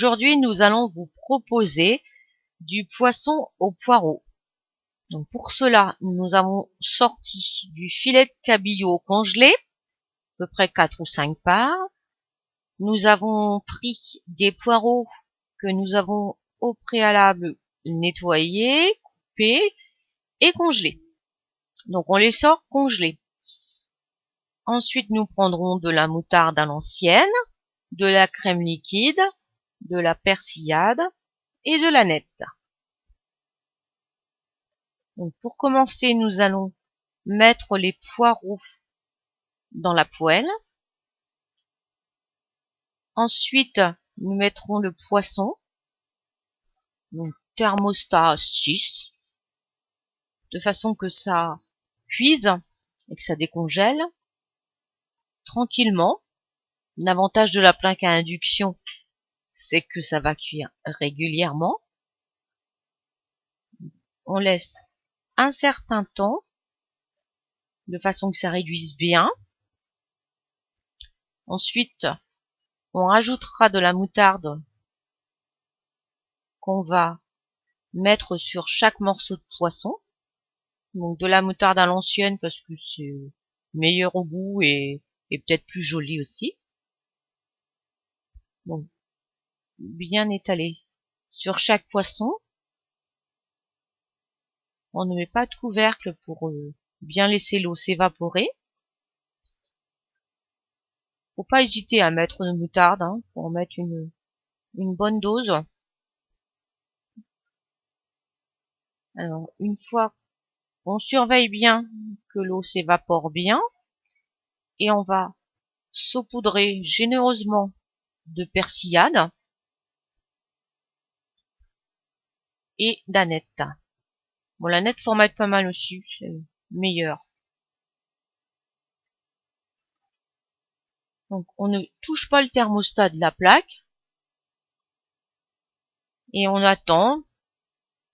Aujourd'hui, nous allons vous proposer du poisson au poireau. Donc pour cela, nous avons sorti du filet de cabillaud congelé, à peu près 4 ou 5 parts. Nous avons pris des poireaux que nous avons au préalable nettoyés, coupés et congelés. Donc on les sort congelés. Ensuite, nous prendrons de la moutarde à l'ancienne, de la crème liquide, de la persillade et de l'aneth. Donc pour commencer, nous allons mettre les poireaux dans la poêle. Ensuite, nous mettrons le poisson, donc thermostat 6, de façon que ça cuise et que ça décongèle tranquillement. L'avantage de la plaque à induction, c'est que ça va cuire régulièrement. On laisse un certain temps, de façon que ça réduise bien. Ensuite, on rajoutera de la moutarde qu'on va mettre sur chaque morceau de poisson. Donc de la moutarde à l'ancienne parce que c'est meilleur au goût et peut-être plus joli aussi. Donc bien étalé sur chaque poisson. On ne met pas de couvercle pour bien laisser l'eau s'évaporer. Faut pas hésiter à mettre de moutarde, faut en mettre une bonne dose. Alors une fois, on surveille bien que l'eau s'évapore bien et on va saupoudrer généreusement de persillade et d'aneth. Bon, l'aneth faut en mettre pas mal aussi, c'est meilleur. Donc on ne touche pas le thermostat de la plaque et on attend. En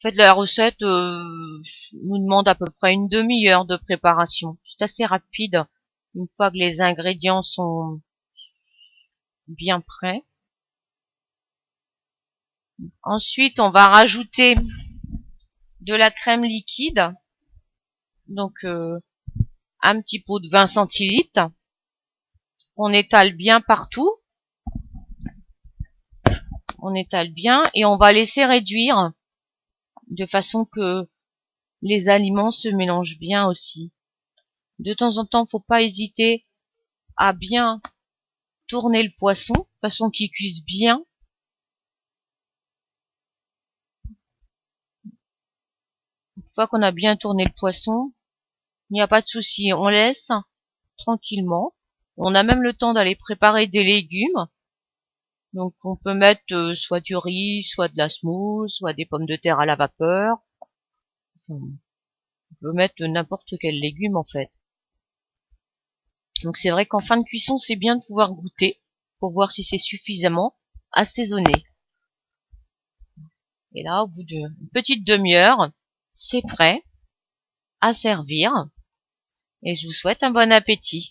fait, la recette nous demande à peu près une demi-heure de préparation. C'est assez rapide une fois que les ingrédients sont bien prêts. Ensuite, on va rajouter de la crème liquide, donc un petit pot de 20 centilitres. On étale bien partout. On étale bien et on va laisser réduire de façon que les aliments se mélangent bien aussi. De temps en temps, faut pas hésiter à bien tourner le poisson de façon qu'il cuise bien. Une fois qu'on a bien tourné le poisson, il n'y a pas de souci, on laisse tranquillement. On a même le temps d'aller préparer des légumes. Donc on peut mettre soit du riz, soit de la semoule, soit des pommes de terre à la vapeur. Enfin, on peut mettre n'importe quel légume en fait. Donc c'est vrai qu'en fin de cuisson, c'est bien de pouvoir goûter pour voir si c'est suffisamment assaisonné. Et là, au bout d'une petite demi-heure, c'est prêt à servir. Et je vous souhaite un bon appétit.